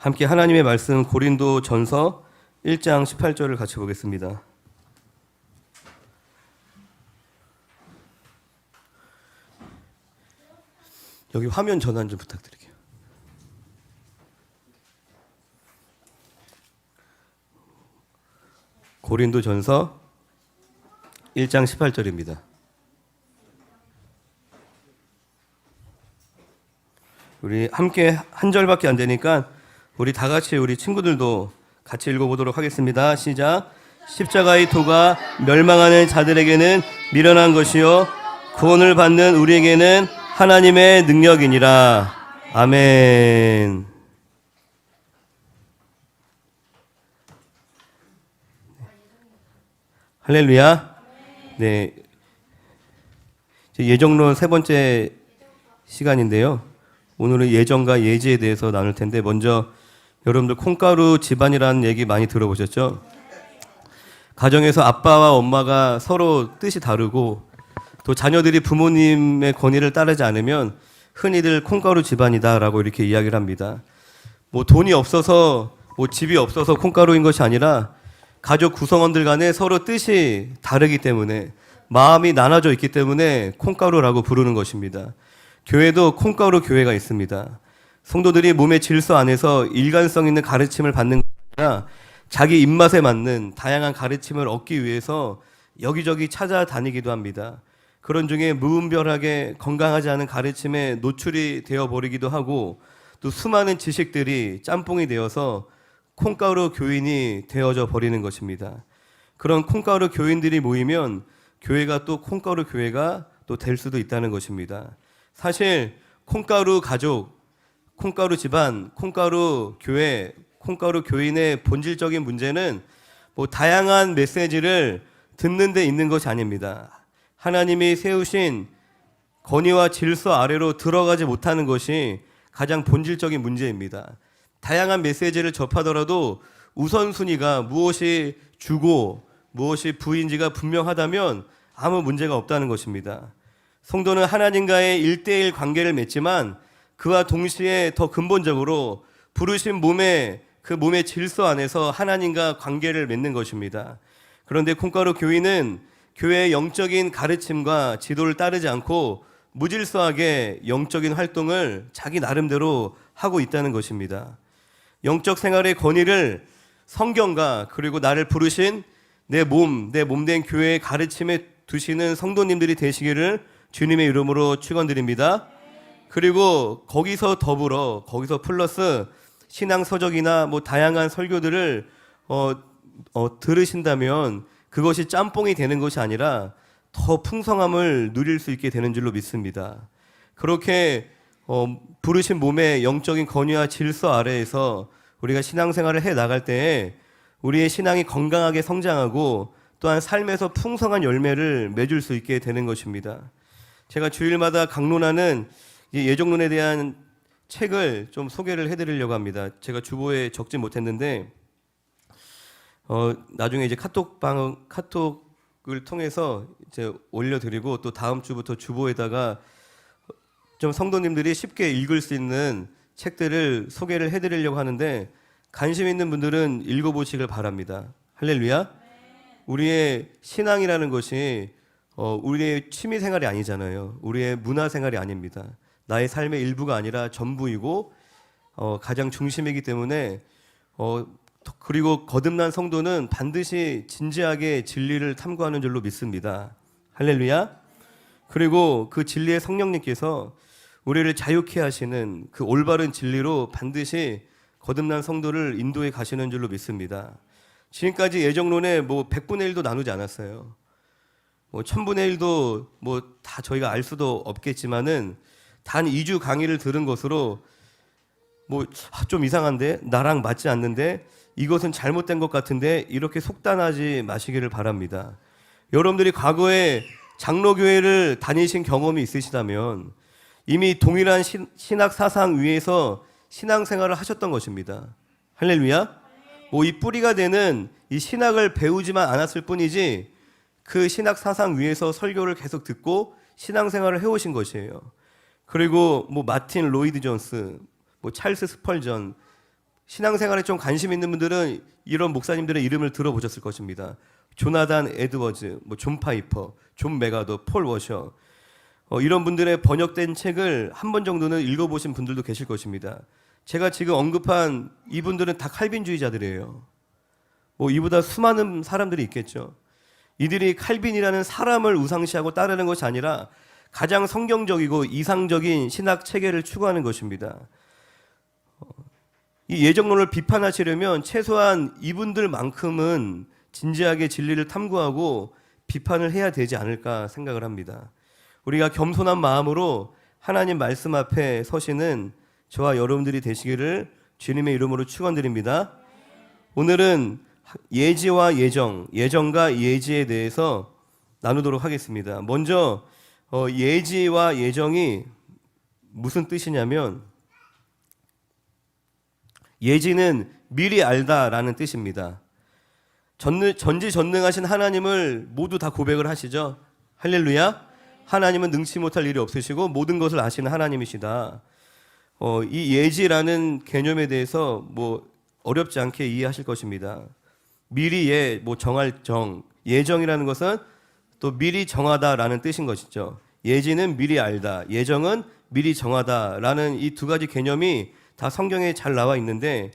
함께 하나님의 말씀 고린도전서 1장 18절을 같이 보겠습니다. 여기 화면 전환 좀 부탁드릴게요. 고린도전서 1장 18절입니다. 우리 함께 한 절밖에 안 되니까 우리 다 같이 우리 친구들도 같이 읽어보도록 하겠습니다. 시작. 십자가의 도가 멸망하는 자들에게는 미련한 것이요 구원을 받는 우리에게는 하나님의 능력이니라. 아멘. 할렐루야. 네, 예정론 세 번째 시간인데요. 오늘은 예정과 예지에 대해서 나눌 텐데, 먼저 여러분들 콩가루 집안이라는 얘기 많이 들어보셨죠? 가정에서 아빠와 엄마가 서로 뜻이 다르고 또 자녀들이 부모님의 권위를 따르지 않으면 흔히들 콩가루 집안이다라고 이렇게 이야기를 합니다. 뭐 돈이 없어서 뭐 집이 없어서 콩가루인 것이 아니라 가족 구성원들 간에 서로 뜻이 다르기 때문에, 마음이 나눠져 있기 때문에 콩가루라고 부르는 것입니다. 교회도 콩가루 교회가 있습니다. 성도들이 몸의 질서 안에서 일관성 있는 가르침을 받는 것이 아니라 자기 입맛에 맞는 다양한 가르침을 얻기 위해서 여기저기 찾아다니기도 합니다. 그런 중에 무분별하게 건강하지 않은 가르침에 노출이 되어버리기도 하고, 또 수많은 지식들이 짬뽕이 되어서 콩가루 교인이 되어져 버리는 것입니다. 그런 콩가루 교인들이 모이면 교회가 또 콩가루 교회가 또 될 수도 있다는 것입니다. 사실 콩가루 가족, 콩가루 집안, 콩가루 교회, 콩가루 교인의 본질적인 문제는 뭐 다양한 메시지를 듣는 데 있는 것이 아닙니다. 하나님이 세우신 권위와 질서 아래로 들어가지 못하는 것이 가장 본질적인 문제입니다. 다양한 메시지를 접하더라도 우선순위가 무엇이 주고 무엇이 부인지가 분명하다면 아무 문제가 없다는 것입니다. 성도는 하나님과의 1:1 관계를 맺지만 그와 동시에 더 근본적으로 부르신 몸의 그 몸의 질서 안에서 하나님과 관계를 맺는 것입니다. 그런데 콩가루 교인은 교회의 영적인 가르침과 지도를 따르지 않고 무질서하게 영적인 활동을 자기 나름대로 하고 있다는 것입니다. 영적 생활의 권위를 성경과 그리고 나를 부르신 내 몸된 교회의 가르침에 두시는 성도님들이 되시기를 주님의 이름으로 축원드립니다. 그리고 거기서 더불어, 거기서 플러스 신앙 서적이나 뭐 다양한 설교들을 들으신다면 그것이 짬뽕이 되는 것이 아니라 더 풍성함을 누릴 수 있게 되는 줄로 믿습니다. 그렇게 부르신 몸의 영적인 권위와 질서 아래에서 우리가 신앙생활을 해 나갈 때에 우리의 신앙이 건강하게 성장하고 또한 삶에서 풍성한 열매를 맺을 수 있게 되는 것입니다. 제가 주일마다 강론하는 예정론에 대한 책을 좀 소개를 해드리려고 합니다. 제가 주보에 적지 못했는데 나중에 이제 카톡을 통해서 이제 올려드리고, 또 다음 주부터 주보에다가 좀 성도님들이 쉽게 읽을 수 있는 책들을 소개를 해드리려고 하는데, 관심 있는 분들은 읽어보시길 바랍니다. 할렐루야. 우리의 신앙이라는 것이 우리의 취미 생활이 아니잖아요. 우리의 문화 생활이 아닙니다. 나의 삶의 일부가 아니라 전부이고 가장 중심이기 때문에 그리고 거듭난 성도는 반드시 진지하게 진리를 탐구하는 줄로 믿습니다. 할렐루야. 그리고 그 진리의 성령님께서 우리를 자유케 하시는 그 올바른 진리로 반드시 거듭난 성도를 인도해 가시는 줄로 믿습니다. 지금까지 예정론에 뭐 100분의 1도 나누지 않았어요. 뭐 1000분의 1도 뭐 다 저희가 알 수도 없겠지만은 단 2주 강의를 들은 것으로 뭐 좀 이상한데, 나랑 맞지 않는데, 이것은 잘못된 것 같은데, 이렇게 속단하지 마시기를 바랍니다. 여러분들이 과거에 장로교회를 다니신 경험이 있으시다면 이미 동일한 신학 사상 위에서 신앙생활을 하셨던 것입니다. 할렐루야. 뭐 이 뿌리가 되는 이 신학을 배우지만 않았을 뿐이지 그 신학 사상 위에서 설교를 계속 듣고 신앙생활을 해오신 것이에요. 그리고 뭐 마틴 로이드 존스, 뭐 찰스 스펄전, 신앙생활에 좀 관심 있는 분들은 이런 목사님들의 이름을 들어보셨을 것입니다. 조나단 에드워즈, 존 파이퍼, 존 메가더, 폴 워셔, 이런 분들의 번역된 책을 한 번 정도는 읽어보신 분들도 계실 것입니다. 제가 지금 언급한 이분들은 다 칼빈주의자들이에요. 이보다 수많은 사람들이 있겠죠. 이들이 칼빈이라는 사람을 우상시하고 따르는 것이 아니라 가장 성경적이고 이상적인 신학 체계를 추구하는 것입니다. 이 예정론을 비판하시려면 최소한 이분들만큼은 진지하게 진리를 탐구하고 비판을 해야 되지 않을까 생각을 합니다. 우리가 겸손한 마음으로 하나님 말씀 앞에 서시는 저와 여러분들이 되시기를 주님의 이름으로 축원드립니다. 오늘은 예지와 예정, 예정과 예지에 대해서 나누도록 하겠습니다. 먼저 예지와 예정이 무슨 뜻이냐면 예지는 미리 알다라는 뜻입니다. 전지전능하신 하나님을 모두 다 고백을 하시죠. 할렐루야. 하나님은 능치 못할 일이 없으시고 모든 것을 아시는 하나님이시다. 이 예지라는 개념에 대해서 어렵지 않게 이해하실 것입니다. 미리 정할 정, 예정이라는 것은 또 미리 정하다라는 뜻인 것이죠. 예지는 미리 알다, 예정은 미리 정하다라는 이 두 가지 개념이 다 성경에 잘 나와 있는데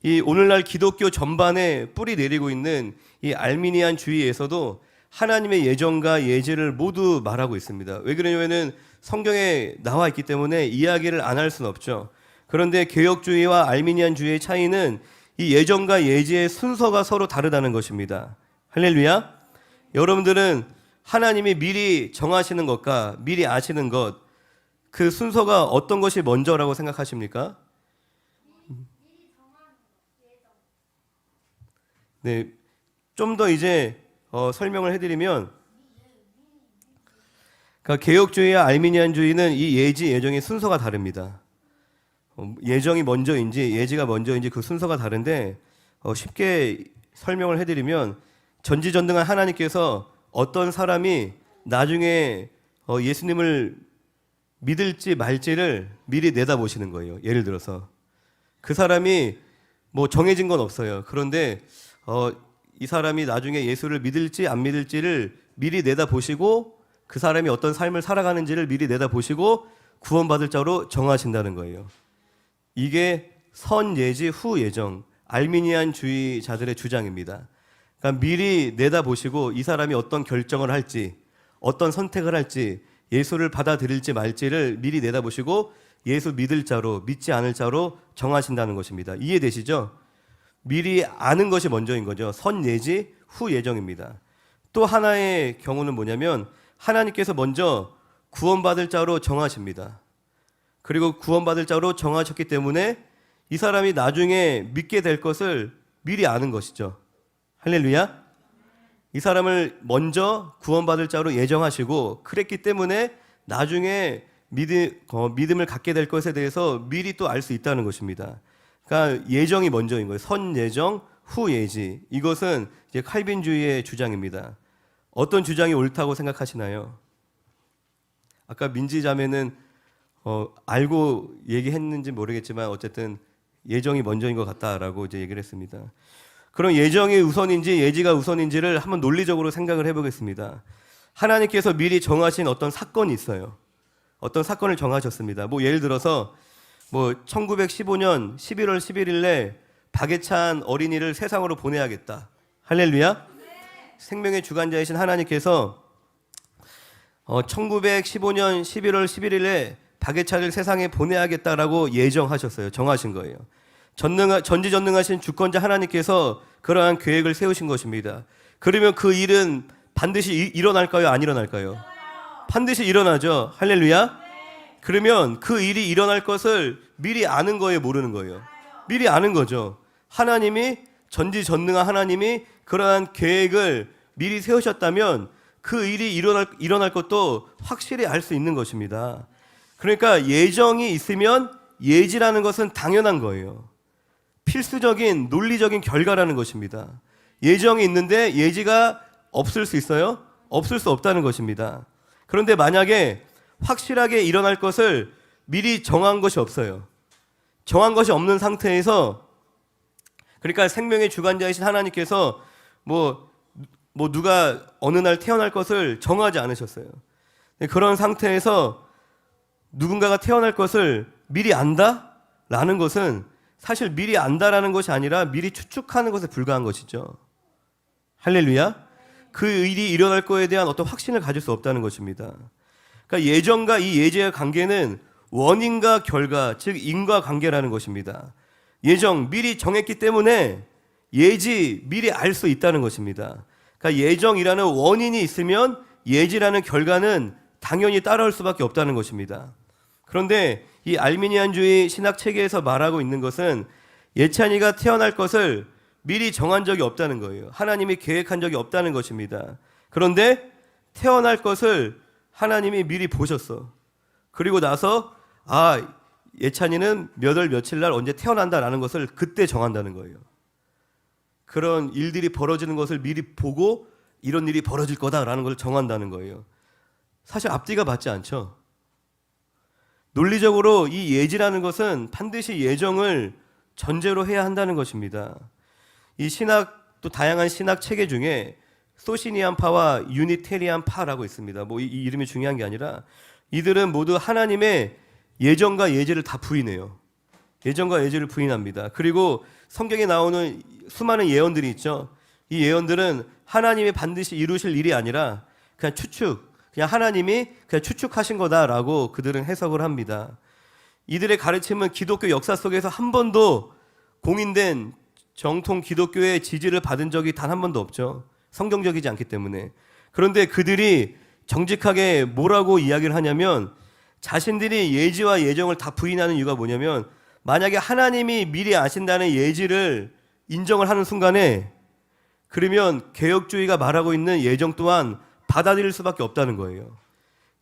이 오늘날 기독교 전반에 뿌리 내리고 있는 이 알미니안 주의에서도 하나님의 예정과 예지를 모두 말하고 있습니다. 왜 그러냐면은 성경에 나와 있기 때문에 이야기를 안 할 수는 없죠. 그런데 개혁주의와 알미니안주의의 차이는 이 예정과 예지의 순서가 서로 다르다는 것입니다. 할렐루야. 여러분들은 하나님이 미리 정하시는 것과 미리 아시는 것, 그 순서가 어떤 것이 먼저라고 생각하십니까? 네, 좀 더 이제 설명을 해드리면, 그러니까 개혁주의와 알미니안주의는 이 예지, 예정의 순서가 다릅니다. 예정이 먼저인지 예지가 먼저인지 그 순서가 다른데 쉽게 설명을 해드리면 전지전능한 하나님께서 어떤 사람이 나중에 예수님을 믿을지 말지를 미리 내다보시는 거예요. 예를 들어서 그 사람이 정해진 건 없어요. 그런데 이 사람이 나중에 예수를 믿을지 안 믿을지를 미리 내다보시고 그 사람이 어떤 삶을 살아가는지를 미리 내다보시고 구원받을 자로 정하신다는 거예요. 이게 선예지 후예정, 알미니안주의자들의 주장입니다. 그러니까 미리 내다보시고 이 사람이 어떤 결정을 할지, 어떤 선택을 할지, 예수를 받아들일지 말지를 미리 내다보시고 예수 믿을 자로, 믿지 않을 자로 정하신다는 것입니다. 이해되시죠? 미리 아는 것이 먼저인 거죠. 선예지 후예정입니다. 또 하나의 경우는 뭐냐면 하나님께서 먼저 구원받을 자로 정하십니다. 그리고 구원받을 자로 정하셨기 때문에 이 사람이 나중에 믿게 될 것을 미리 아는 것이죠. 할렐루야. 이 사람을 먼저 구원받을 자로 예정하시고 그랬기 때문에 나중에 믿음을 갖게 될 것에 대해서 미리 또 알 수 있다는 것입니다. 그러니까 예정이 먼저인 거예요. 선예정, 후예지. 이것은 이제 칼빈주의의 주장입니다. 어떤 주장이 옳다고 생각하시나요? 아까 민지 자매는 알고 얘기했는지 모르겠지만 어쨌든 예정이 먼저인 것 같다라고 이제 얘기를 했습니다. 그럼 예정이 우선인지 예지가 우선인지를 한번 논리적으로 생각을 해보겠습니다. 하나님께서 미리 정하신 어떤 사건이 있어요. 어떤 사건을 정하셨습니다. 예를 들어서 1915년 11월 11일에 박예찬 어린이를 세상으로 보내야겠다. 할렐루야. 생명의 주관자이신 하나님께서 1915년 11월 11일에 박예찬을 세상에 보내야겠다라고 예정하셨어요. 정하신 거예요. 전지전능하신 주권자 하나님께서 그러한 계획을 세우신 것입니다. 그러면 그 일은 반드시 일어날까요? 안 일어날까요? 반드시 일어나죠. 할렐루야. 그러면 그 일이 일어날 것을 미리 아는 거예요? 모르는 거예요? 미리 아는 거죠. 하나님이 전지전능한 하나님이 그러한 계획을 미리 세우셨다면 그 일이 일어날 것도 확실히 알 수 있는 것입니다. 그러니까 예정이 있으면 예지라는 것은 당연한 거예요. 필수적인 논리적인 결과라는 것입니다. 예정이 있는데 예지가 없을 수 있어요? 없을 수 없다는 것입니다. 그런데 만약에 확실하게 일어날 것을 미리 정한 것이 없어요. 정한 것이 없는 상태에서 그러니까 생명의 주관자이신 하나님께서 뭐 누가 어느 날 태어날 것을 정하지 않으셨어요. 그런 상태에서 누군가가 태어날 것을 미리 안다라는 것은 사실 미리 안다라는 것이 아니라 미리 추측하는 것에 불과한 것이죠. 할렐루야. 그 일이 일어날 거에 대한 어떤 확신을 가질 수 없다는 것입니다. 그러니까 예정과 이 예제의 관계는 원인과 결과, 즉因과 관계라는 것입니다. 예정, 미리 정했기 때문에 예지, 미리 알 수 있다는 것입니다. 그러니까 예정이라는 원인이 있으면 예지라는 결과는 당연히 따라올 수밖에 없다는 것입니다. 그런데 이 알미니안주의 신학 체계에서 말하고 있는 것은 예찬이가 태어날 것을 미리 정한 적이 없다는 거예요. 하나님이 계획한 적이 없다는 것입니다. 그런데 태어날 것을 하나님이 미리 보셨어. 그리고 나서 예찬이는 몇 월 며칠 날 언제 태어난다라는 것을 그때 정한다는 거예요. 그런 일들이 벌어지는 것을 미리 보고 이런 일이 벌어질 거다라는 걸 정한다는 거예요. 사실 앞뒤가 맞지 않죠. 논리적으로 이 예지라는 것은 반드시 예정을 전제로 해야 한다는 것입니다. 이 신학, 또 다양한 신학 체계 중에 소시니안파와 유니테리안파라고 있습니다. 이 이름이 중요한 게 아니라 이들은 모두 하나님의 예정과 예지를 다 부인해요. 예정과 예지를 부인합니다. 그리고 성경에 나오는 수많은 예언들이 있죠. 이 예언들은 하나님이 반드시 이루실 일이 아니라 그냥 그냥 하나님이 그냥 추측하신 거다라고 그들은 해석을 합니다. 이들의 가르침은 기독교 역사 속에서 한 번도 공인된 정통 기독교의 지지를 받은 적이 단 한 번도 없죠. 성경적이지 않기 때문에. 그런데 그들이 정직하게 뭐라고 이야기를 하냐면 자신들이 예지와 예정을 다 부인하는 이유가 뭐냐면 만약에 하나님이 미리 아신다는 예지를 인정을 하는 순간에 그러면 개혁주의가 말하고 있는 예정 또한 받아들일 수밖에 없다는 거예요.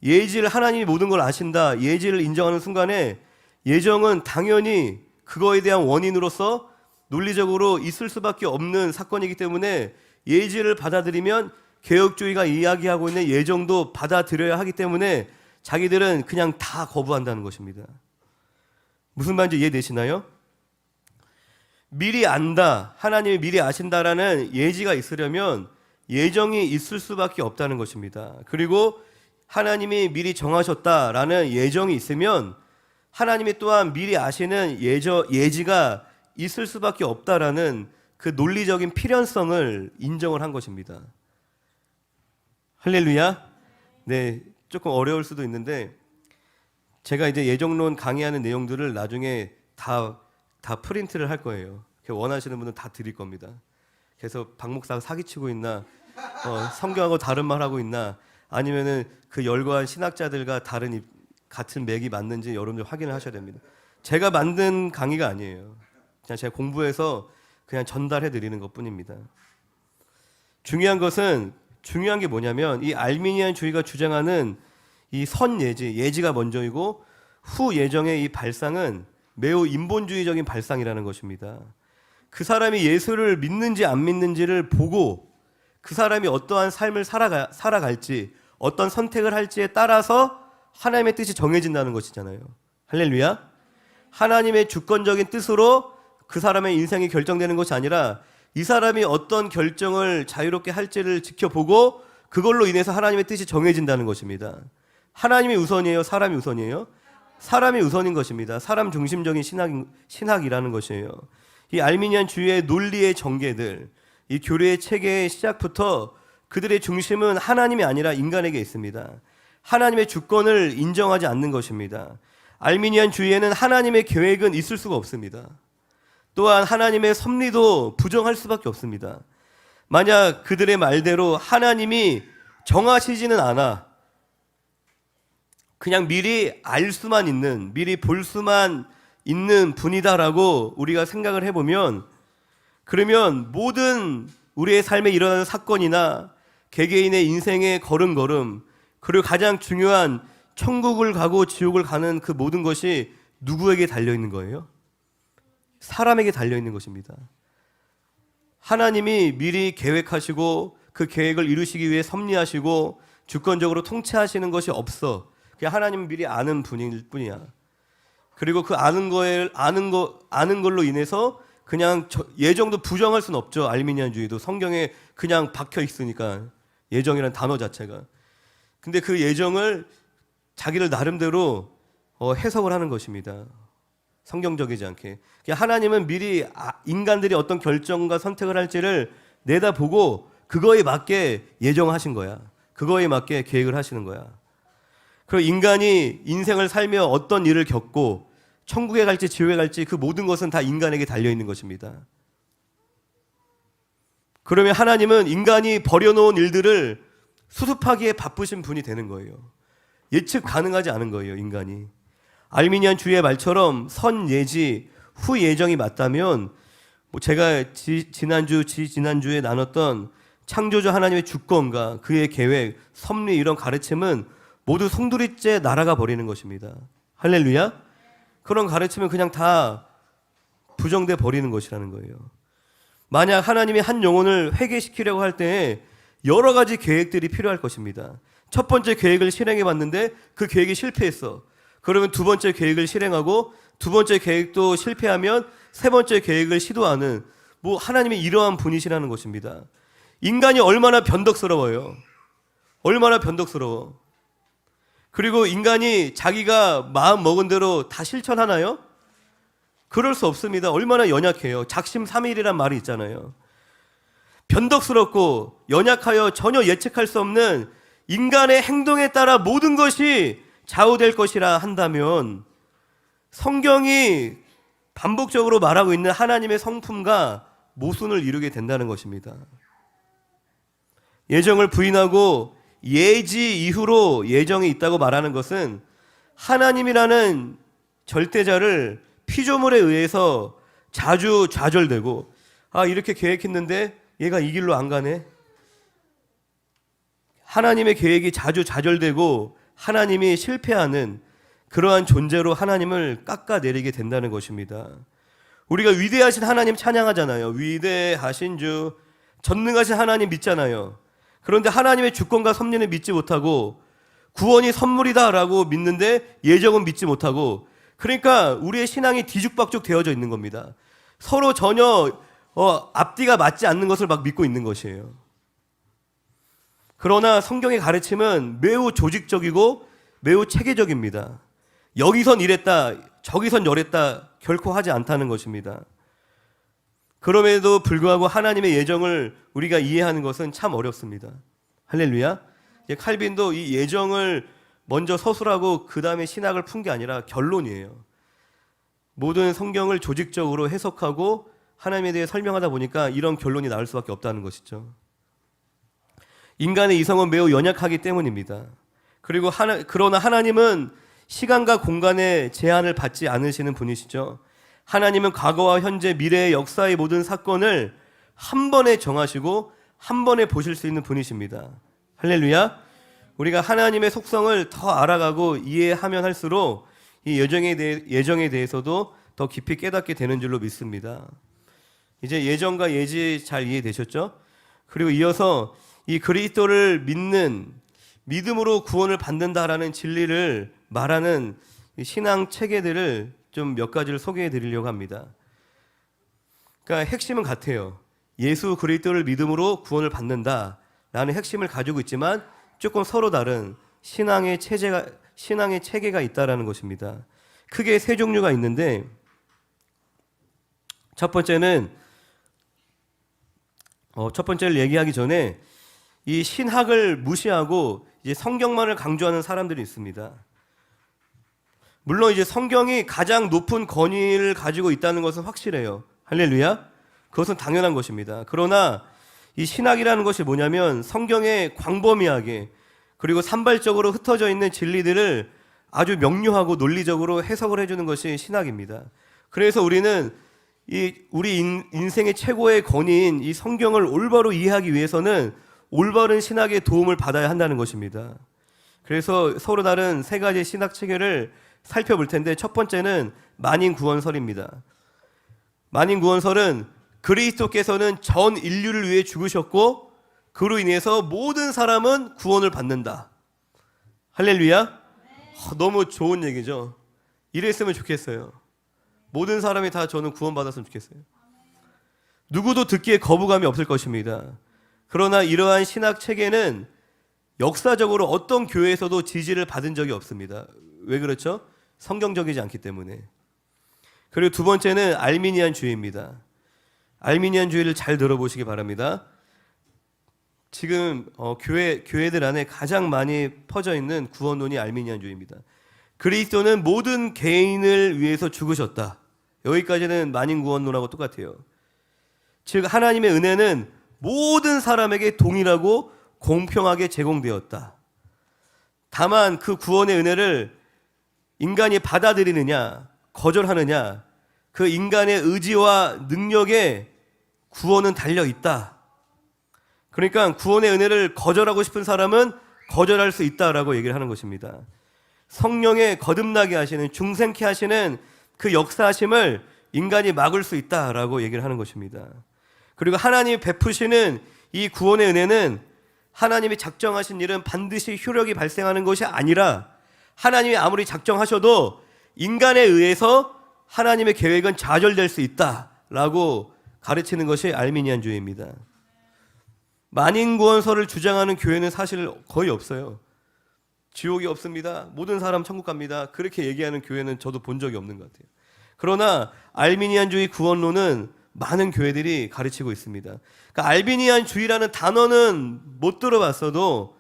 예지를 하나님이 모든 걸 아신다, 예지를 인정하는 순간에 예정은 당연히 그거에 대한 원인으로서 논리적으로 있을 수밖에 없는 사건이기 때문에 예지를 받아들이면 개혁주의가 이야기하고 있는 예정도 받아들여야 하기 때문에 자기들은 그냥 다 거부한다는 것입니다. 무슨 말인지 이해되시나요? 미리 안다, 하나님이 미리 아신다라는 예지가 있으려면 예정이 있을 수밖에 없다는 것입니다. 그리고 하나님이 미리 정하셨다라는 예정이 있으면 하나님이 또한 미리 아시는 예지가 있을 수밖에 없다라는 그 논리적인 필연성을 인정을 한 것입니다. 할렐루야. 네, 조금 어려울 수도 있는데 제가 이제 예정론 강의하는 내용들을 나중에 다 프린트를 할 거예요. 원하시는 분은 다 드릴 겁니다. 그래서 박 목사가 사기치고 있나, 성경하고 다른 말 하고 있나, 아니면은 그 열거한 신학자들과 같은 맥이 맞는지 여러분들 확인을 하셔야 됩니다. 제가 만든 강의가 아니에요. 그냥 제가 공부해서 그냥 전달해 드리는 것뿐입니다. 중요한 게 뭐냐면 이 알미니안주의가 주장하는 이 예지가 먼저이고 후 예정의 이 발상은 매우 인본주의적인 발상이라는 것입니다. 그 사람이 예수를 믿는지 안 믿는지를 보고 그 사람이 어떠한 삶을 살아갈지 어떤 선택을 할지에 따라서 하나님의 뜻이 정해진다는 것이잖아요. 할렐루야. 하나님의 주권적인 뜻으로 그 사람의 인생이 결정되는 것이 아니라 이 사람이 어떤 결정을 자유롭게 할지를 지켜보고 그걸로 인해서 하나님의 뜻이 정해진다는 것입니다. 하나님이 우선이에요? 사람이 우선이에요? 사람이 우선인 것입니다. 사람 중심적인 신학이라는 것이에요. 이 알미니안주의의 논리의 전개들, 이 교리의 체계의 시작부터 그들의 중심은 하나님이 아니라 인간에게 있습니다. 하나님의 주권을 인정하지 않는 것입니다. 알미니안주의에는 하나님의 계획은 있을 수가 없습니다. 또한 하나님의 섭리도 부정할 수밖에 없습니다. 만약 그들의 말대로 하나님이 정하시지는 않아 그냥 미리 알 수만 있는, 미리 볼 수만 있는 분이다라고 우리가 생각을 해보면 그러면 모든 우리의 삶에 일어나는 사건이나 개개인의 인생의 걸음걸음 그리고 가장 중요한 천국을 가고 지옥을 가는 그 모든 것이 누구에게 달려있는 거예요? 사람에게 달려있는 것입니다. 하나님이 미리 계획하시고 그 계획을 이루시기 위해 섭리하시고 주권적으로 통치하시는 것이 없어. 그냥 하나님은 미리 아는 분일 뿐이야. 그리고 그 아는 걸로 인해서 그냥 예정도 부정할 수는 없죠. 알미니안주의도 성경에 그냥 박혀 있으니까, 예정이란 단어 자체가. 근데 그 예정을 자기들 나름대로 해석을 하는 것입니다. 성경적이지 않게. 하나님은 미리 인간들이 어떤 결정과 선택을 할지를 내다보고 그거에 맞게 예정하신 거야. 그거에 맞게 계획을 하시는 거야. 그리고 인간이 인생을 살며 어떤 일을 겪고 천국에 갈지 지옥에 갈지 그 모든 것은 다 인간에게 달려있는 것입니다. 그러면 하나님은 인간이 버려놓은 일들을 수습하기에 바쁘신 분이 되는 거예요. 예측 가능하지 않은 거예요, 인간이. 알미니안 주의 말처럼 선 예지 후 예정이 맞다면, 제가 지난주에 나눴던 창조주 하나님의 주권과 그의 계획, 섭리 이런 가르침은 모두 송두리째 날아가 버리는 것입니다. 할렐루야. 그런 가르침은 그냥 다 부정돼 버리는 것이라는 거예요. 만약 하나님이 한 영혼을 회개시키려고 할 때 여러 가지 계획들이 필요할 것입니다. 첫 번째 계획을 실행해 봤는데 그 계획이 실패했어. 그러면 두 번째 계획을 실행하고, 두 번째 계획도 실패하면 세 번째 계획을 시도하는, 하나님이 이러한 분이시라는 것입니다. 인간이 얼마나 변덕스러워요. 얼마나 변덕스러워. 그리고 인간이 자기가 마음 먹은 대로 다 실천하나요? 그럴 수 없습니다. 얼마나 연약해요. 작심삼일이란 말이 있잖아요. 변덕스럽고 연약하여 전혀 예측할 수 없는 인간의 행동에 따라 모든 것이 좌우될 것이라 한다면, 성경이 반복적으로 말하고 있는 하나님의 성품과 모순을 이루게 된다는 것입니다. 예정을 부인하고 예지 이후로 예정이 있다고 말하는 것은 하나님이라는 절대자를 피조물에 의해서 자주 좌절되고, 이렇게 계획했는데 얘가 이 길로 안 가네. 하나님의 계획이 자주 좌절되고 하나님이 실패하는 그러한 존재로 하나님을 깎아내리게 된다는 것입니다. 우리가 위대하신 하나님 찬양하잖아요. 위대하신 주, 전능하신 하나님 믿잖아요. 그런데 하나님의 주권과 섭리는 믿지 못하고, 구원이 선물이다라고 믿는데 예정은 믿지 못하고, 그러니까 우리의 신앙이 뒤죽박죽 되어져 있는 겁니다. 서로 전혀 앞뒤가 맞지 않는 것을 막 믿고 있는 것이에요. 그러나 성경의 가르침은 매우 조직적이고 매우 체계적입니다. 여기선 이랬다, 저기선 저랬다 결코 하지 않다는 것입니다. 그럼에도 불구하고 하나님의 예정을 우리가 이해하는 것은 참 어렵습니다. 할렐루야. 칼빈도 이 예정을 먼저 서술하고 그 다음에 신학을 푼 게 아니라 결론이에요. 모든 성경을 조직적으로 해석하고 하나님에 대해 설명하다 보니까 이런 결론이 나올 수밖에 없다는 것이죠. 인간의 이성은 매우 연약하기 때문입니다. 그리고 그러나 하나님은 시간과 공간의 제한을 받지 않으시는 분이시죠. 하나님은 과거와 현재, 미래의 역사의 모든 사건을 한 번에 정하시고 한 번에 보실 수 있는 분이십니다. 할렐루야. 우리가 하나님의 속성을 더 알아가고 이해하면 할수록 이 예정에 대해서도 더 깊이 깨닫게 되는 줄로 믿습니다. 이제 예정과 예지 잘 이해되셨죠? 그리고 이어서 이 그리스도를 믿는, 믿음으로 구원을 받는다라는 진리를 말하는 신앙 체계들을 좀 몇 가지를 소개해 드리려고 합니다. 그러니까 핵심은 같아요. 예수 그리스도를 믿음으로 구원을 받는다라는 핵심을 가지고 있지만 조금 서로 다른 신앙의 체계가 있다라는 것입니다. 크게 세 종류가 있는데, 첫 번째를 얘기하기 전에 이 신학을 무시하고 이제 성경만을 강조하는 사람들이 있습니다. 물론 이제 성경이 가장 높은 권위를 가지고 있다는 것은 확실해요. 할렐루야. 그것은 당연한 것입니다. 그러나 이 신학이라는 것이 뭐냐면 성경에 광범위하게 그리고 산발적으로 흩어져 있는 진리들을 아주 명료하고 논리적으로 해석을 해주는 것이 신학입니다. 그래서 우리는 우리 인생의 최고의 권위인 이 성경을 올바로 이해하기 위해서는 올바른 신학의 도움을 받아야 한다는 것입니다. 그래서 서로 다른 세 가지 신학 체계를 살펴볼 텐데, 첫 번째는 만인구원설입니다. 만인구원설은 그리스도께서는 전 인류를 위해 죽으셨고 그로 인해서 모든 사람은 구원을 받는다. 할렐루야. 너무 좋은 얘기죠. 이랬으면 좋겠어요. 모든 사람이 다 저는 구원받았으면 좋겠어요. 누구도 듣기에 거부감이 없을 것입니다. 그러나 이러한 신학 체계는 역사적으로 어떤 교회에서도 지지를 받은 적이 없습니다. 왜 그렇죠? 성경적이지 않기 때문에. 그리고 두 번째는 알미니안주의입니다. 알미니안주의를 잘 들어보시기 바랍니다. 지금 교회들 안에 가장 많이 퍼져 있는 구원론이 알미니안주의입니다. 그리스도는 모든 개인을 위해서 죽으셨다. 여기까지는 만인구원론하고 똑같아요. 즉 하나님의 은혜는 모든 사람에게 동일하고 공평하게 제공되었다. 다만 그 구원의 은혜를 인간이 받아들이느냐 거절하느냐, 그 인간의 의지와 능력에 구원은 달려있다. 그러니까 구원의 은혜를 거절하고 싶은 사람은 거절할 수 있다라고 얘기를 하는 것입니다. 성령의 거듭나게 하시는, 중생케 하시는 그 역사하심을 인간이 막을 수 있다라고 얘기를 하는 것입니다. 그리고 하나님이 베푸시는 이 구원의 은혜는 하나님이 작정하신 일은 반드시 효력이 발생하는 것이 아니라 하나님이 아무리 작정하셔도 인간에 의해서 하나님의 계획은 좌절될 수 있다라고 가르치는 것이 알미니안주의입니다. 만인구원설을 주장하는 교회는 사실 거의 없어요. 지옥이 없습니다. 모든 사람 천국 갑니다. 그렇게 얘기하는 교회는 저도 본 적이 없는 것 같아요. 그러나 알미니안주의 구원론은 많은 교회들이 가르치고 있습니다. 그러니까 알미니안주의라는 단어는 못 들어봤어도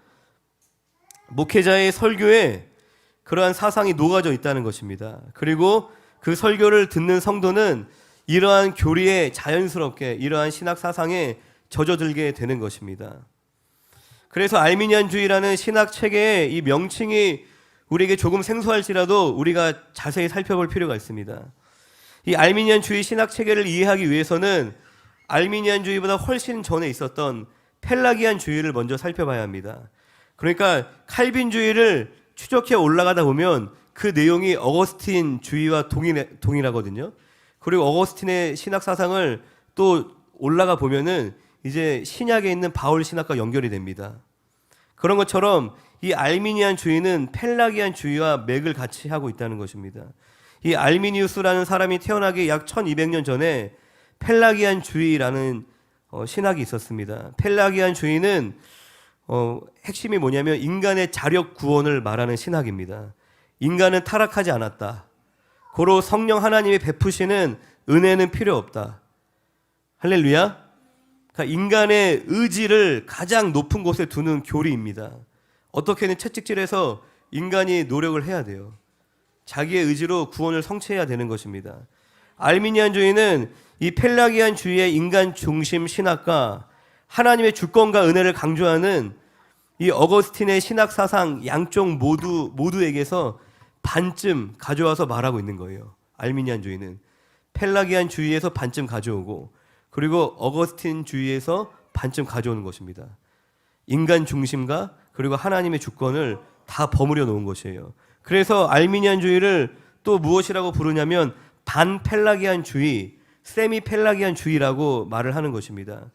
목회자의 설교에 그러한 사상이 녹아져 있다는 것입니다. 그리고 그 설교를 듣는 성도는 이러한 교리에 자연스럽게 이러한 신학 사상에 젖어들게 되는 것입니다. 그래서 알미니안주의라는 신학 체계의 이 명칭이 우리에게 조금 생소할지라도 우리가 자세히 살펴볼 필요가 있습니다. 이 알미니안주의 신학 체계를 이해하기 위해서는 알미니안주의보다 훨씬 전에 있었던 펠라기안주의를 먼저 살펴봐야 합니다. 그러니까 칼빈주의를 추적해 올라가다 보면 그 내용이 어거스틴주의와 동일하거든요. 그리고 어거스틴의 신학 사상을 또 올라가 보면은 이제 신약에 있는 바울 신학과 연결이 됩니다. 그런 것처럼 이 알미니안주의는 펠라기안주의와 맥을 같이 하고 있다는 것입니다. 이 알미니우스라는 사람이 태어나기 약 1200년 전에 펠라기안주의라는 신학이 있었습니다. 펠라기안주의는 핵심이 뭐냐면 인간의 자력 구원을 말하는 신학입니다. 인간은 타락하지 않았다. 고로 성령 하나님이 베푸시는 은혜는 필요 없다. 할렐루야. 그러니까 인간의 의지를 가장 높은 곳에 두는 교리입니다. 어떻게든 채찍질해서 인간이 노력을 해야 돼요. 자기의 의지로 구원을 성취해야 되는 것입니다. 알미니안주의는 이 펠라기안주의의 인간 중심 신학과 하나님의 주권과 은혜를 강조하는 이 어거스틴의 신학 사상 양쪽 모두에게서 반쯤 가져와서 말하고 있는 거예요. 알미니안주의는 펠라기안주의에서 반쯤 가져오고 그리고 어거스틴주의에서 반쯤 가져오는 것입니다. 인간 중심과 그리고 하나님의 주권을 다 버무려 놓은 것이에요. 그래서 알미니안주의를 또 무엇이라고 부르냐면 반펠라기안주의, 세미펠라기안주의라고 말을 하는 것입니다.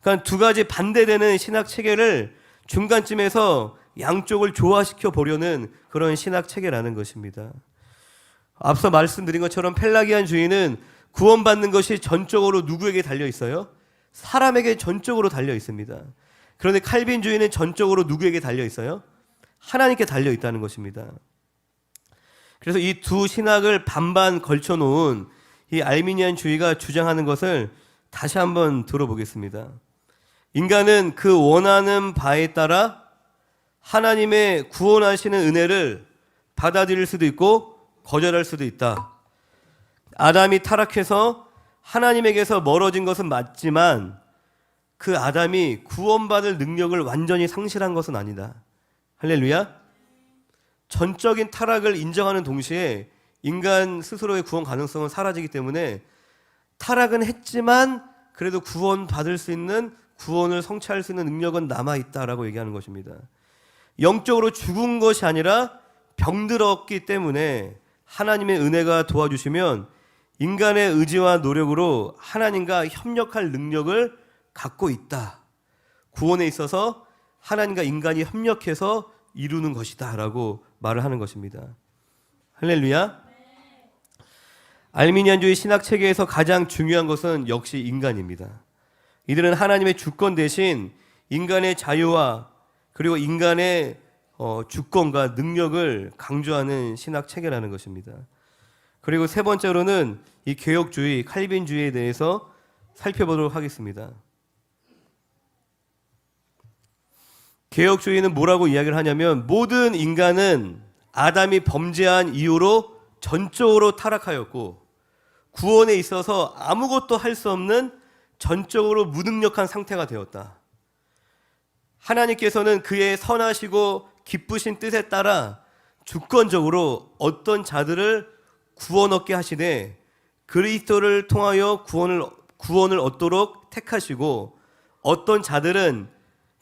그러니까 두 가지 반대되는 신학 체계를 중간쯤에서 양쪽을 조화시켜 보려는 그런 신학 체계라는 것입니다. 앞서 말씀드린 것처럼 펠라기안주의는 구원받는 것이 전적으로 누구에게 달려 있어요? 사람에게 전적으로 달려 있습니다. 그런데 칼빈주의는 전적으로 누구에게 달려 있어요? 하나님께 달려 있다는 것입니다. 그래서 이 두 신학을 반반 걸쳐 놓은 이 알미니안주의가 주장하는 것을 다시 한번 들어보겠습니다. 인간은 그 원하는 바에 따라 하나님의 구원하시는 은혜를 받아들일 수도 있고 거절할 수도 있다. 아담이 타락해서 하나님에게서 멀어진 것은 맞지만 그 아담이 구원받을 능력을 완전히 상실한 것은 아니다. 할렐루야. 전적인 타락을 인정하는 동시에 인간 스스로의 구원 가능성은 사라지기 때문에 타락은 했지만 그래도 구원받을 수 있는, 구원을 성취할 수 있는 능력은 남아있다라고 얘기하는 것입니다. 영적으로 죽은 것이 아니라 병들었기 때문에 하나님의 은혜가 도와주시면 인간의 의지와 노력으로 하나님과 협력할 능력을 갖고 있다. 구원에 있어서 하나님과 인간이 협력해서 이루는 것이다 라고 말을 하는 것입니다. 할렐루야. 알미니안주의 신학 체계에서 가장 중요한 것은 역시 인간입니다. 이들은 하나님의 주권 대신 인간의 자유와 그리고 인간의 주권과 능력을 강조하는 신학 체계라는 것입니다. 그리고 세 번째로는 이 개혁주의, 칼빈주의에 대해서 살펴보도록 하겠습니다. 개혁주의는 뭐라고 이야기를 하냐면 모든 인간은 아담이 범죄한 이후로 전적으로 타락하였고 구원에 있어서 아무것도 할 수 없는 전적으로 무능력한 상태가 되었다. 하나님께서는 그의 선하시고 기쁘신 뜻에 따라 주권적으로 어떤 자들을 구원 얻게 하시되 그리스도를 통하여 구원을 얻도록 택하시고 어떤 자들은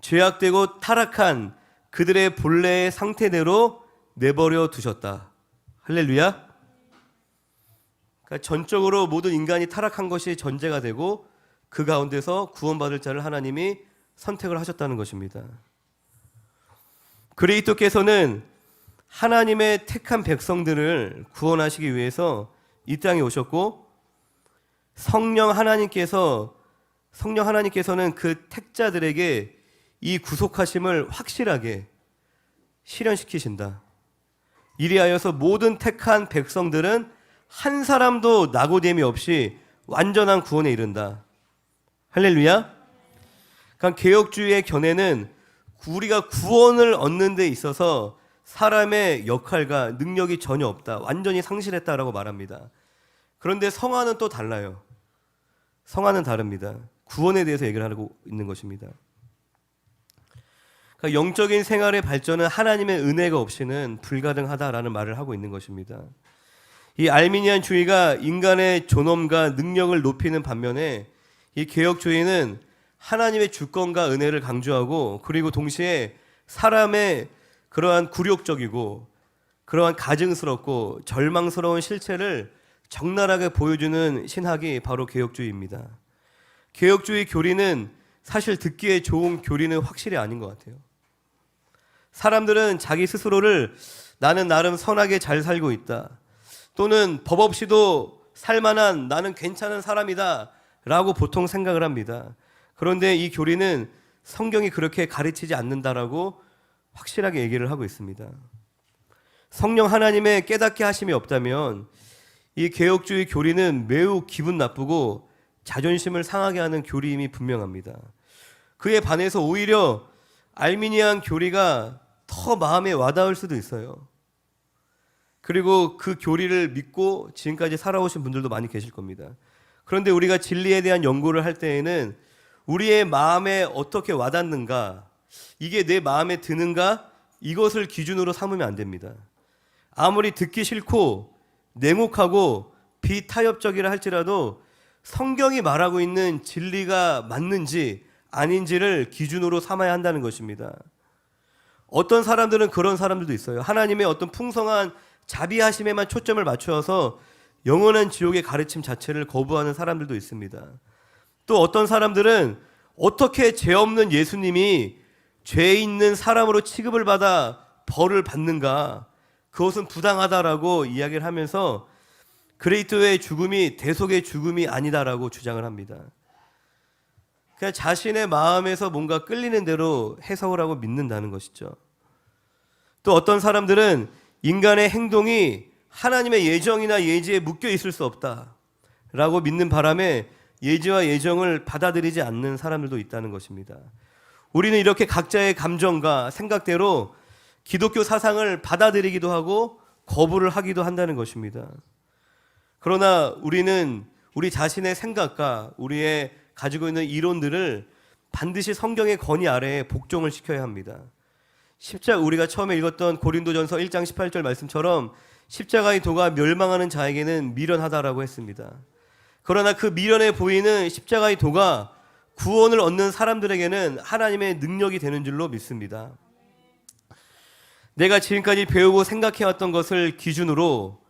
죄악되고 타락한 그들의 본래의 상태대로 내버려 두셨다. 할렐루야. 그러니까 전적으로 모든 인간이 타락한 것이 전제가 되고 그 가운데서 구원받을 자를 하나님이 선택을 하셨다는 것입니다. 그리스도께서는 하나님의 택한 백성들을 구원하시기 위해서 이 땅에 오셨고 성령 하나님께서는 그 택자들에게 이 구속하심을 확실하게 실현시키신다. 이리하여서 모든 택한 백성들은 한 사람도 낙오됨이 없이 완전한 구원에 이른다. 할렐루야. 그러니까 개혁주의의 견해는 우리가 구원을 얻는 데 있어서 사람의 역할과 능력이 전혀 없다. 완전히 상실했다라고 말합니다. 그런데 성화는 또 달라요. 성화는 다릅니다. 구원에 대해서 얘기를 하고 있는 것입니다. 그러니까 영적인 생활의 발전은 하나님의 은혜가 없이는 불가능하다라는 말을 하고 있는 것입니다. 이 알미니안주의가 인간의 존엄과 능력을 높이는 반면에 이 개혁주의는 하나님의 주권과 은혜를 강조하고 그리고 동시에 사람의 그러한 굴욕적이고 그러한 가증스럽고 절망스러운 실체를 적나라하게 보여주는 신학이 바로 개혁주의입니다. 개혁주의 교리는 사실 듣기에 좋은 교리는 확실히 아닌 것 같아요. 사람들은 자기 스스로를 나는 나름 선하게 잘 살고 있다. 또는 법 없이도 살만한 나는 괜찮은 사람이다 라고 보통 생각을 합니다. 그런데 이 교리는 성경이 그렇게 가르치지 않는다라고 확실하게 얘기를 하고 있습니다. 성령 하나님의 깨닫게 하심이 없다면 이 개혁주의 교리는 매우 기분 나쁘고 자존심을 상하게 하는 교리임이 분명합니다. 그에 반해서 오히려 알미니안 교리가 더 마음에 와닿을 수도 있어요. 그리고 그 교리를 믿고 지금까지 살아오신 분들도 많이 계실 겁니다. 그런데 우리가 진리에 대한 연구를 할 때에는 우리의 마음에 어떻게 와닿는가, 이게 내 마음에 드는가, 이것을 기준으로 삼으면 안 됩니다. 아무리 듣기 싫고 냉혹하고 비타협적이라 할지라도 성경이 말하고 있는 진리가 맞는지 아닌지를 기준으로 삼아야 한다는 것입니다. 어떤 사람들은 그런 사람들도 있어요. 하나님의 어떤 풍성한 자비하심에만 초점을 맞추어서 영원한 지옥의 가르침 자체를 거부하는 사람들도 있습니다. 또 어떤 사람들은 어떻게 죄 없는 예수님이 죄 있는 사람으로 취급을 받아 벌을 받는가, 그것은 부당하다라고 이야기를 하면서 그리스도의 죽음이 대속의 죽음이 아니다라고 주장을 합니다. 그냥 자신의 마음에서 뭔가 끌리는 대로 해석을 하고 믿는다는 것이죠. 또 어떤 사람들은 인간의 행동이 하나님의 예정이나 예지에 묶여 있을 수 없다라고 믿는 바람에 예지와 예정을 받아들이지 않는 사람들도 있다는 것입니다. 우리는 이렇게 각자의 감정과 생각대로 기독교 사상을 받아들이기도 하고 거부를 하기도 한다는 것입니다. 그러나 우리는 우리 자신의 생각과 우리의 가지고 있는 이론들을 반드시 성경의 권위 아래에 복종을 시켜야 합니다. 우리가 처음에 읽었던 고린도전서 1장 18절 말씀처럼 십자가의 도가 멸망하는 자에게는 미련하다라고 했습니다. 그러나 그 미련해 보이는 십자가의 도가 구원을 얻는 사람들에게는 하나님의 능력이 되는 줄로 믿습니다. 내가 지금까지 배우고 생각해왔던 것을 기준으로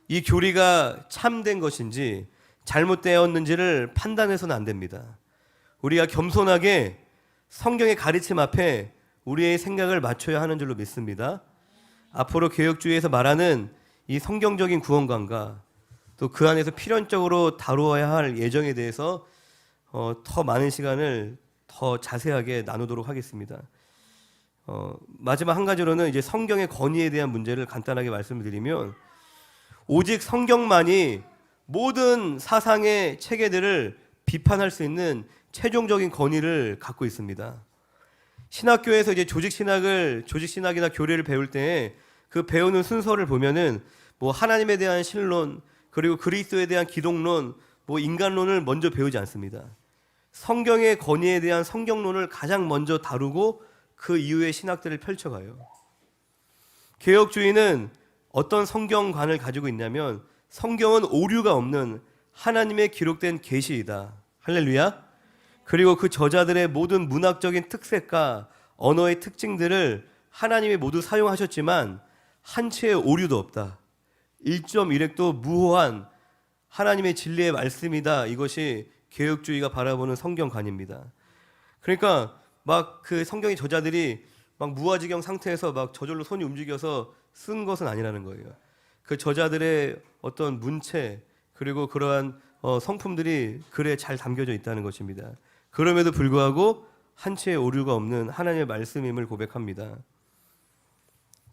이 교리가 참된 것인지 잘못되었는지를 판단해서는 안 됩니다. 우리가 겸손하게 성경의 가르침 앞에 우리의 생각을 맞춰야 하는 줄로 믿습니다. 앞으로 개혁주의에서 말하는 이 성경적인 구원관과 또 그 안에서 필연적으로 다루어야 할 예정에 대해서 더 많은 시간을 더 자세하게 나누도록 하겠습니다. 마지막 한 가지로는 이제 성경의 권위에 대한 문제를 간단하게 말씀을 드리면, 오직 성경만이 모든 사상의 체계들을 비판할 수 있는 최종적인 권위를 갖고 있습니다. 신학교에서 이제 조직신학이나 교리를 배울 때 그 배우는 순서를 보면은 뭐 하나님에 대한 신론, 그리고 그리스도에 대한 기독론, 뭐 인간론을 먼저 배우지 않습니다. 성경의 권위에 대한 성경론을 가장 먼저 다루고 그 이후에 신학들을 펼쳐가요. 개혁주의는 어떤 성경관을 가지고 있냐면, 성경은 오류가 없는 하나님의 기록된 계시이다. 할렐루야. 그리고 그 저자들의 모든 문학적인 특색과 언어의 특징들을 하나님이 모두 사용하셨지만 한 채의 오류도 없다. 1.1획도 무호한 하나님의 진리의 말씀이다. 이것이 개혁주의가 바라보는 성경관입니다. 그러니까 막 그 성경의 저자들이 막 무아지경 상태에서 막 저절로 손이 움직여서 쓴 것은 아니라는 거예요. 그 저자들의 어떤 문체, 그리고 그러한 성품들이 글에 잘 담겨져 있다는 것입니다. 그럼에도 불구하고 한 채의 오류가 없는 하나님의 말씀임을 고백합니다.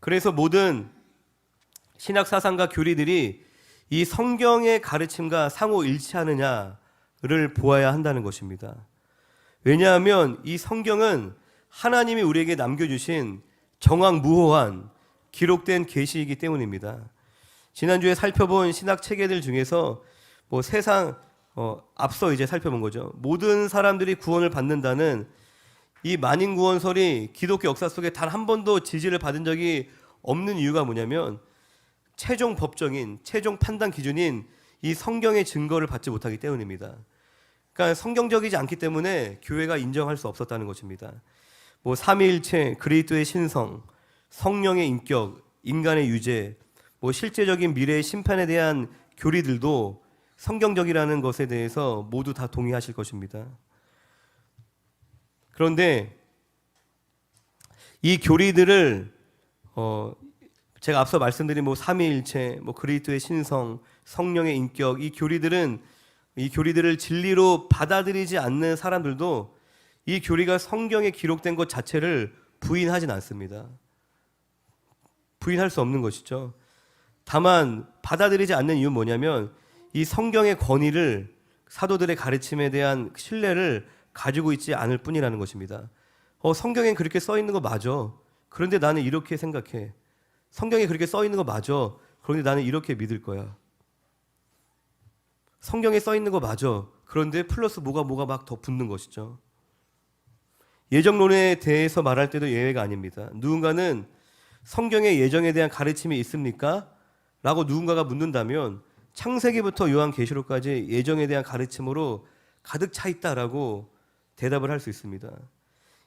그래서 모든 신학 사상과 교리들이 이 성경의 가르침과 상호 일치하느냐를 보아야 한다는 것입니다. 왜냐하면 이 성경은 하나님이 우리에게 남겨주신 정확무호한 기록된 계시이기 때문입니다. 지난주에 살펴본 신학 체계들 중에서 뭐 앞서 이제 살펴본 거죠. 모든 사람들이 구원을 받는다는 이 만인구원설이 기독교 역사 속에 단 한 번도 지지를 받은 적이 없는 이유가 뭐냐면, 최종 법정인, 최종 판단 기준인 이 성경의 증거를 받지 못하기 때문입니다. 그러니까 성경적이지 않기 때문에 교회가 인정할 수 없었다는 것입니다. 뭐 삼위일체, 그리스도의 신성, 성령의 인격, 인간의 유죄, 뭐 실제적인 미래의 심판에 대한 교리들도 성경적이라는 것에 대해서 모두 다 동의하실 것입니다. 그런데 이 교리들을 제가 앞서 말씀드린 뭐 삼위일체, 뭐 그리스도의 신성, 성령의 인격, 이 교리들을 진리로 받아들이지 않는 사람들도 이 교리가 성경에 기록된 것 자체를 부인하진 않습니다. 부인할 수 없는 것이죠. 다만 받아들이지 않는 이유는 뭐냐면, 이 성경의 권위를, 사도들의 가르침에 대한 신뢰를 가지고 있지 않을 뿐이라는 것입니다. 성경엔 그렇게 써 있는 거 맞아. 그런데 나는 이렇게 생각해. 성경에 그렇게 써 있는 거 맞아. 그런데 나는 이렇게 믿을 거야. 성경에 써 있는 거 맞아. 그런데 플러스 뭐가 막 더 붙는 것이죠. 예정론에 대해서 말할 때도 예외가 아닙니다. 누군가는 성경의 예정에 대한 가르침이 있습니까? 라고 누군가가 묻는다면 창세기부터 요한계시록까지 예정에 대한 가르침으로 가득 차 있다라고 대답을 할 수 있습니다.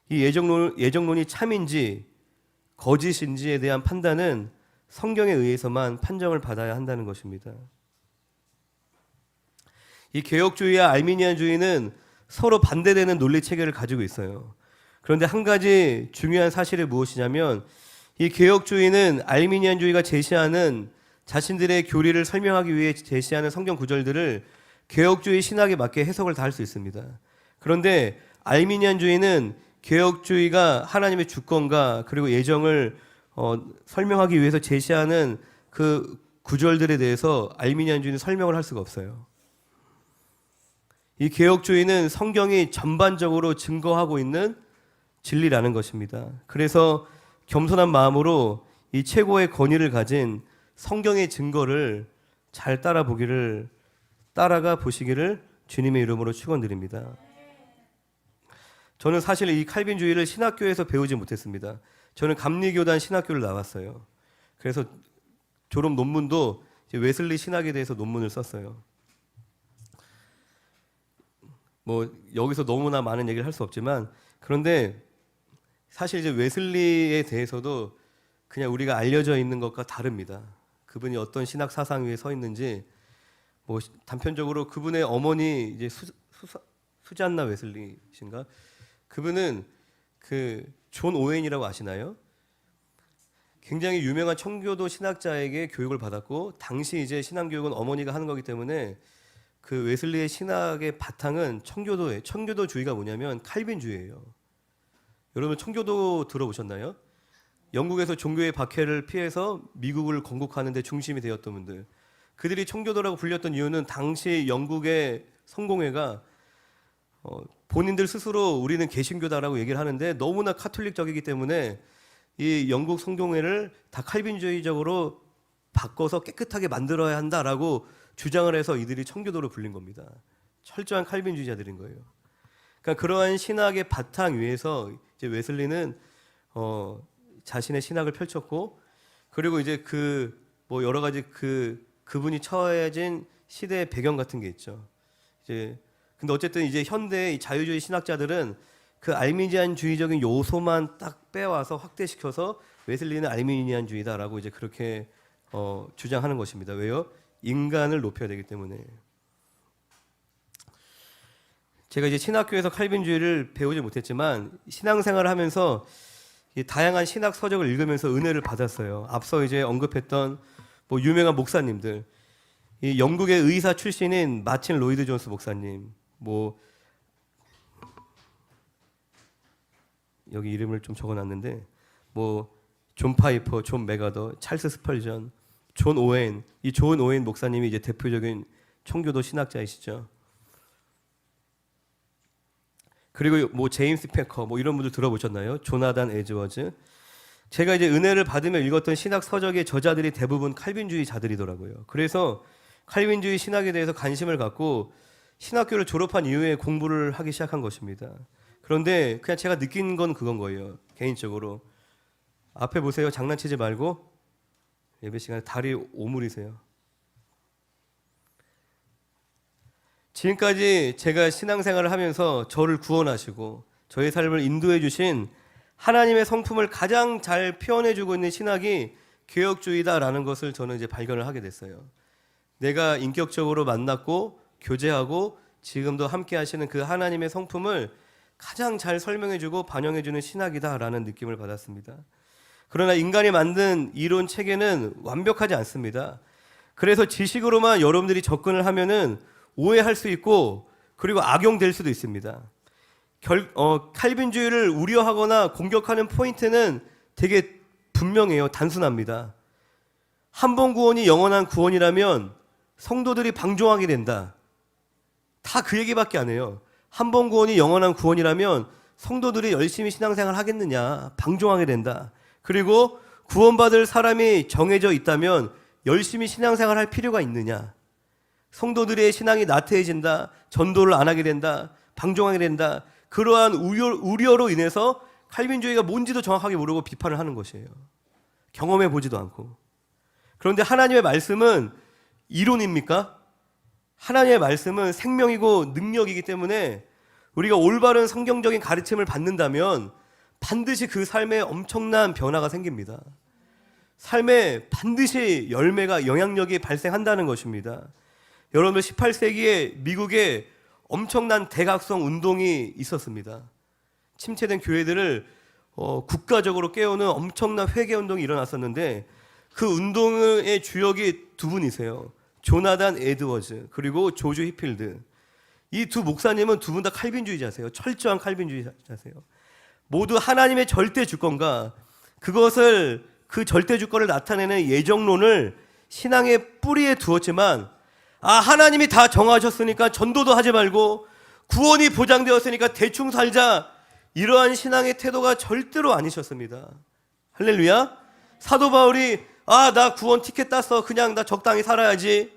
이 예정론이 참인지 거짓인지에 대한 판단은 성경에 의해서만 판정을 받아야 한다는 것입니다. 이 개혁주의와 알미니안주의는 서로 반대되는 논리 체계를 가지고 있어요. 그런데 한 가지 중요한 사실이 무엇이냐면, 이 개혁주의는 알미니안주의가 제시하는 자신들의 교리를 설명하기 위해 제시하는 성경 구절들을 개혁주의 신학에 맞게 해석을 다 할 수 있습니다. 그런데 알미니안주의는 개혁주의가 하나님의 주권과 그리고 예정을 설명하기 위해서 제시하는 그 구절들에 대해서 알미니안주의는 설명을 할 수가 없어요. 이 개혁주의는 성경이 전반적으로 증거하고 있는 진리라는 것입니다. 그래서 겸손한 마음으로 이 최고의 권위를 가진 성경의 증거를 잘 따라가 보시기를 주님의 이름으로 축원드립니다. 저는 사실 이 칼빈주의를 신학교에서 배우지 못했습니다. 저는 감리교단 신학교를 나왔어요. 그래서 졸업 논문도 웨슬리 신학에 대해서 논문을 썼어요. 뭐 여기서 너무나 많은 얘기를 할 수 없지만, 그런데 사실 이제 웨슬리에 대해서도 그냥 우리가 알려져 있는 것과 다릅니다. 그분이 어떤 신학 사상 위에 서 있는지, 뭐 단편적으로 그분의 어머니 이제 수잔나 웨슬리신가? 그분은 그 존 오웬이라고 아시나요? 굉장히 유명한 청교도 신학자에게 교육을 받았고, 당시 이제 신앙교육은 어머니가 하는 거기 때문에 그 웨슬리의 신학의 바탕은 청교도주의가 뭐냐면 칼빈주의예요. 여러분 청교도 들어보셨나요? 영국에서 종교의 박해를 피해서 미국을 건국하는 데 중심이 되었던 분들, 그들이 청교도라고 불렸던 이유는 당시 영국의 성공회가 본인들 스스로 우리는 개신교다라고 얘기를 하는데 너무나 카톨릭적이기 때문에 이 영국 성공회를 다 칼빈주의적으로 바꿔서 깨끗하게 만들어야 한다라고 주장을 해서 이들이 청교도로 불린 겁니다. 철저한 칼빈주의자들인 거예요. 그러니까 그러한 신학의 바탕 위에서 이제 웨슬리는 자신의 신학을 펼쳤고, 그리고 이제 뭐 여러 가지 그분이 처해진 시대의 배경 같은 게 있죠. 이제 근데 어쨌든 이제 현대 자유주의 신학자들은 그 알미니안주의적인 요소만 딱 빼와서 확대시켜서 웨슬리는 알미니안주의다라고 이제 그렇게 주장하는 것입니다. 왜요? 인간을 높여야 되기 때문에. 제가 이제 신학교에서 칼빈주의를 배우지 못했지만 신앙생활을 하면서 다양한 신학 서적을 읽으면서 은혜를 받았어요. 앞서 이제 언급했던 뭐 유명한 목사님들, 이 영국의 의사 출신인 마틴 로이드 존스 목사님, 뭐 여기 이름을 좀 적어놨는데 뭐 존 파이퍼, 존 메가더, 찰스 스펄전, 존 오웬, 이 존 오웬 목사님이 이제 대표적인 청교도 신학자이시죠. 그리고 뭐 제임스 패커, 뭐 이런 분들 들어보셨나요? 조나단 에즈워즈. 제가 이제 은혜를 받으며 읽었던 신학 서적의 저자들이 대부분 칼빈주의자들이더라고요. 그래서 칼빈주의 신학에 대해서 관심을 갖고 신학교를 졸업한 이후에 공부를 하기 시작한 것입니다. 그런데 그냥 제가 느낀 건 그건 거예요. 개인적으로. 앞에 보세요. 장난치지 말고. 예배 시간에 다리 오므리세요. 지금까지 제가 신앙생활을 하면서 저를 구원하시고 저의 삶을 인도해 주신 하나님의 성품을 가장 잘 표현해 주고 있는 신학이 개혁주의다라는 것을 저는 이제 발견을 하게 됐어요. 내가 인격적으로 만났고 교제하고 지금도 함께 하시는 그 하나님의 성품을 가장 잘 설명해 주고 반영해 주는 신학이다라는 느낌을 받았습니다. 그러나 인간이 만든 이론 체계는 완벽하지 않습니다. 그래서 지식으로만 여러분들이 접근을 하면은 오해할 수 있고 그리고 악용될 수도 있습니다. 칼빈주의를 우려하거나 공격하는 포인트는 되게 분명해요. 단순합니다. 한 번 구원이 영원한 구원이라면 성도들이 방종하게 된다. 다 그 얘기밖에 안 해요. 한 번 구원이 영원한 구원이라면 성도들이 열심히 신앙생활 하겠느냐. 방종하게 된다. 그리고 구원받을 사람이 정해져 있다면 열심히 신앙생활 할 필요가 있느냐. 성도들의 신앙이 나태해진다. 전도를 안 하게 된다. 방종하게 된다. 그러한 우려로 인해서 칼빈주의가 뭔지도 정확하게 모르고 비판을 하는 것이에요. 경험해 보지도 않고. 그런데 하나님의 말씀은 이론입니까? 하나님의 말씀은 생명이고 능력이기 때문에 우리가 올바른 성경적인 가르침을 받는다면 반드시 그 삶에 엄청난 변화가 생깁니다. 삶에 반드시 열매가 영향력이 발생한다는 것입니다. 여러분들 18세기에 미국에 엄청난 대각성 운동이 있었습니다. 침체된 교회들을 국가적으로 깨우는 엄청난 회개 운동이 일어났었는데 그 운동의 주역이 두 분이세요. 조나단 에드워즈 그리고 조주 히필드. 이 두 목사님은 두 분 다 칼빈주의자세요. 철저한 칼빈주의자세요. 모두 하나님의 절대 주권과 그것을 그 절대 주권을 나타내는 예정론을 신앙의 뿌리에 두었지만 하나님이 다 정하셨으니까 전도도 하지 말고 구원이 보장되었으니까 대충 살자, 이러한 신앙의 태도가 절대로 아니셨습니다. 할렐루야. 사도 바울이 나 구원 티켓 땄어, 그냥 나 적당히 살아야지.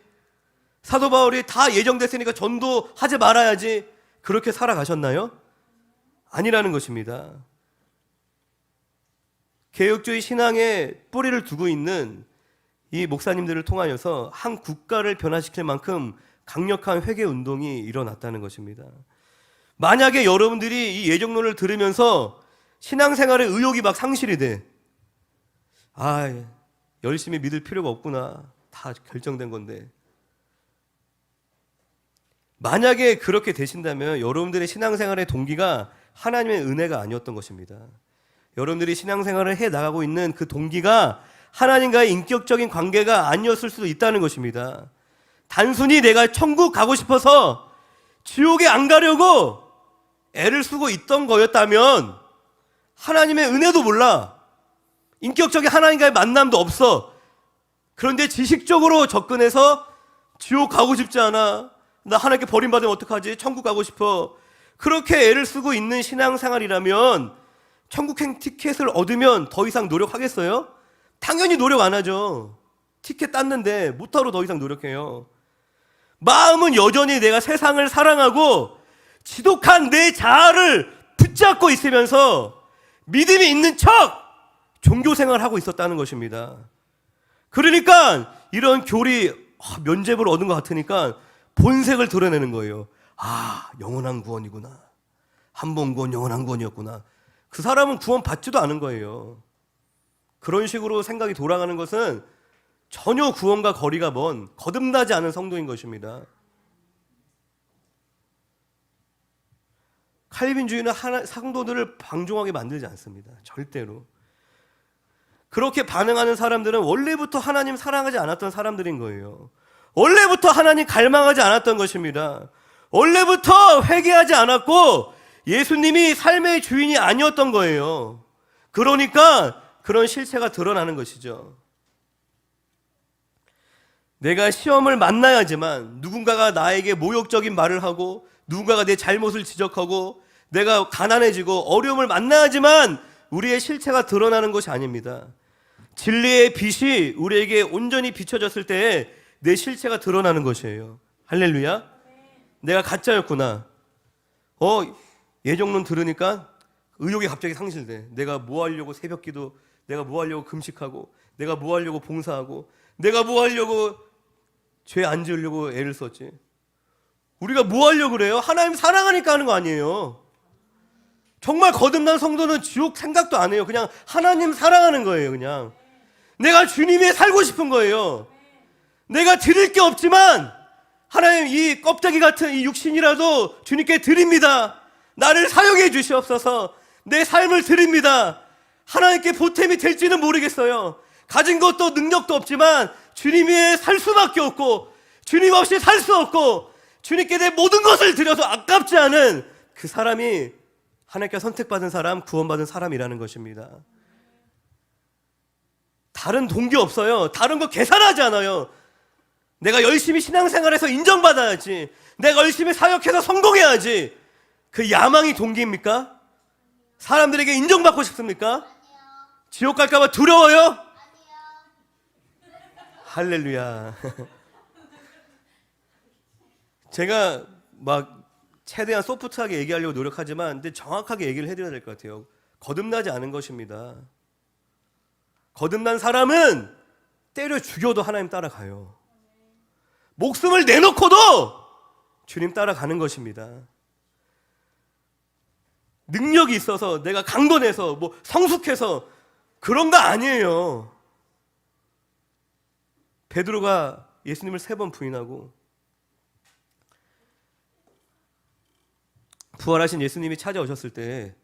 사도 바울이 다 예정됐으니까 전도하지 말아야지, 그렇게 살아가셨나요? 아니라는 것입니다. 개혁주의 신앙에 뿌리를 두고 있는 이 목사님들을 통하여서 한 국가를 변화시킬 만큼 강력한 회개 운동이 일어났다는 것입니다. 만약에 여러분들이 이 예정론을 들으면서 신앙생활의 의욕이 막 상실이 돼. 열심히 믿을 필요가 없구나. 다 결정된 건데. 만약에 그렇게 되신다면 여러분들의 신앙생활의 동기가 하나님의 은혜가 아니었던 것입니다. 여러분들이 신앙생활을 해 나가고 있는 그 동기가 하나님과의 인격적인 관계가 아니었을 수도 있다는 것입니다. 단순히 내가 천국 가고 싶어서 지옥에 안 가려고 애를 쓰고 있던 거였다면 하나님의 은혜도 몰라. 인격적인 하나님과의 만남도 없어. 그런데 지식적으로 접근해서 지옥 가고 싶지 않아. 나 하나님께 버림받으면 어떡하지? 천국 가고 싶어. 그렇게 애를 쓰고 있는 신앙생활이라면 천국행 티켓을 얻으면 더 이상 노력하겠어요? 당연히 노력 안 하죠. 티켓 땄는데 못하러 더 이상 노력해요. 마음은 여전히 내가 세상을 사랑하고 지독한 내 자아를 붙잡고 있으면서 믿음이 있는 척 종교생활을 하고 있었다는 것입니다. 그러니까 이런 교리 면죄부를 얻은 것 같으니까 본색을 드러내는 거예요. 아, 영원한 구원이구나. 한 번 구원, 영원한 구원이었구나. 그 사람은 구원 받지도 않은 거예요. 그런 식으로 생각이 돌아가는 것은 전혀 구원과 거리가 먼 거듭나지 않은 성도인 것입니다. 칼빈주의는 성도들을 방종하게 만들지 않습니다. 절대로. 그렇게 반응하는 사람들은 원래부터 하나님 사랑하지 않았던 사람들인 거예요. 원래부터 하나님 갈망하지 않았던 것입니다. 원래부터 회개하지 않았고 예수님이 삶의 주인이 아니었던 거예요. 그러니까 그런 실체가 드러나는 것이죠. 내가 시험을 만나야지만 누군가가 나에게 모욕적인 말을 하고 누군가가 내 잘못을 지적하고 내가 가난해지고 어려움을 만나야지만 우리의 실체가 드러나는 것이 아닙니다. 진리의 빛이 우리에게 온전히 비춰졌을 때 내 실체가 드러나는 것이에요. 할렐루야. 내가 가짜였구나. 예정론 들으니까 의욕이 갑자기 상실돼. 내가 뭐 하려고 새벽기도, 내가 뭐 하려고 금식하고, 내가 뭐 하려고 봉사하고, 내가 뭐 하려고 죄 안 지으려고 애를 썼지. 우리가 뭐 하려고 그래요? 하나님 사랑하니까 하는 거 아니에요. 정말 거듭난 성도는 지옥 생각도 안 해요. 그냥 하나님 사랑하는 거예요. 그냥 내가 주님에 살고 싶은 거예요. 내가 드릴 게 없지만 하나님 이 껍데기 같은 이 육신이라도 주님께 드립니다. 나를 사용해 주시옵소서. 내 삶을 드립니다. 하나님께 보탬이 될지는 모르겠어요. 가진 것도 능력도 없지만 주님 위에 살 수밖에 없고 주님 없이 살 수 없고 주님께 내 모든 것을 드려서 아깝지 않은 그 사람이 하나님께 선택받은 사람, 구원받은 사람이라는 것입니다. 다른 동기 없어요. 다른 거 계산하지 않아요. 내가 열심히 신앙생활해서 인정받아야지. 내가 열심히 사역해서 성공해야지. 그 야망이 동기입니까? 사람들에게 인정받고 싶습니까? 지옥 갈까봐 두려워요? 할렐루야. 제가 막 최대한 소프트하게 얘기하려고 노력하지만 근데 정확하게 얘기를 해드려야 될 것 같아요. 거듭나지 않은 것입니다. 거듭난 사람은 때려 죽여도 하나님 따라가요. 목숨을 내놓고도 주님 따라가는 것입니다. 능력이 있어서 내가 강건해서 뭐 성숙해서 그런 거 아니에요. 베드로가 예수님을 3번 부인하고 부활하신 예수님이 찾아오셨을 때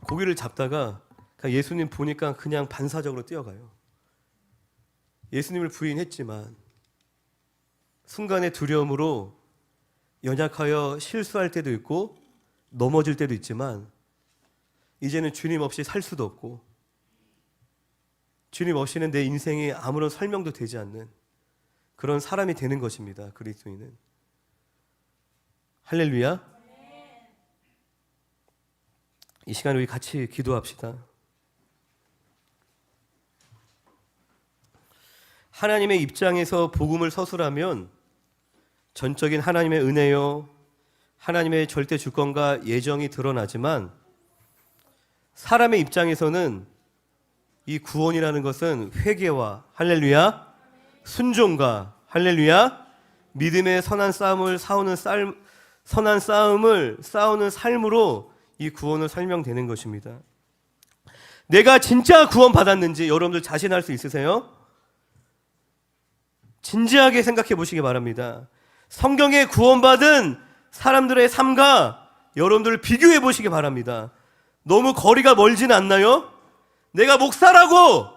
고기를 잡다가 예수님 보니까 그냥 반사적으로 뛰어가요. 예수님을 부인했지만 순간의 두려움으로 연약하여 실수할 때도 있고 넘어질 때도 있지만 이제는 주님 없이 살 수도 없고 주님 없이는 내 인생이 아무런 설명도 되지 않는 그런 사람이 되는 것입니다. 그리스도인은. 할렐루야. 이 시간 우리 같이 기도합시다. 하나님의 입장에서 복음을 서술하면 전적인 하나님의 은혜요, 하나님의 절대 주권과 예정이 드러나지만 사람의 입장에서는 이 구원이라는 것은 회개와 할렐루야, 순종과 할렐루야, 믿음의 선한 싸움을 싸우는 삶으로 이 구원을 설명되는 것입니다. 내가 진짜 구원받았는지 여러분들 자신할 수 있으세요? 진지하게 생각해 보시기 바랍니다. 성경에 구원받은 사람들의 삶과 여러분들 비교해 보시기 바랍니다. 너무 거리가 멀지는 않나요? 내가 목사라고,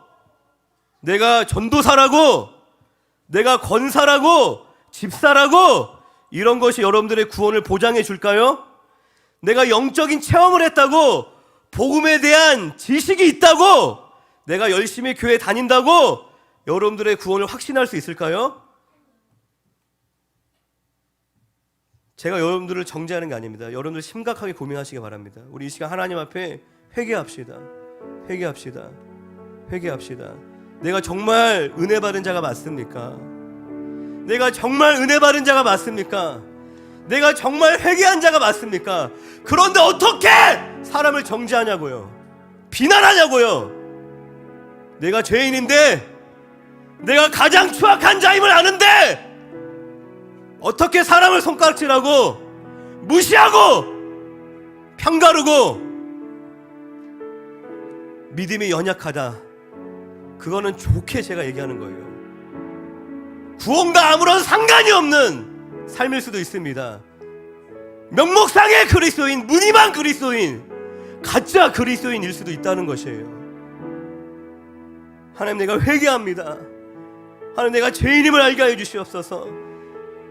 내가 전도사라고, 내가 권사라고, 집사라고 이런 것이 여러분들의 구원을 보장해 줄까요? 내가 영적인 체험을 했다고, 복음에 대한 지식이 있다고, 내가 열심히 교회 다닌다고 여러분들의 구원을 확신할 수 있을까요? 제가 여러분들을 정죄하는 게 아닙니다. 여러분들 심각하게 고민하시기 바랍니다. 우리 이 시간 하나님 앞에 회개합시다. 회개합시다. 회개합시다. 내가 정말 은혜 받은 자가 맞습니까? 내가 정말 은혜 받은 자가 맞습니까? 내가 정말 회개한 자가 맞습니까? 그런데 어떻게 사람을 정죄하냐고요? 비난하냐고요? 내가 죄인인데, 내가 가장 추악한 자임을 아는데 어떻게 사람을 손가락질하고 무시하고 평가르고 믿음이 연약하다, 그거는 좋게 제가 얘기하는 거예요. 구원과 아무런 상관이 없는 삶일 수도 있습니다. 명목상의 그리스도인, 무늬만 그리스도인, 가짜 그리스도인일 수도 있다는 것이에요. 하나님, 내가 회개합니다. 하나님, 내가 죄인임을 알게 해 주시옵소서.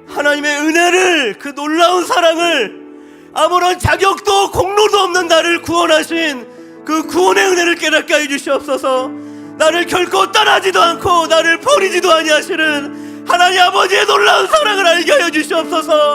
하나님의 은혜를, 그 놀라운 사랑을, 아무런 자격도 공로도 없는 나를 구원하신 그 구원의 은혜를 깨닫게 해 주시옵소서. 나를 결코 떠나지도 않고 나를 버리지도 아니하시는 하나님 아버지의 놀라운 사랑을 알게 하여 주시옵소서.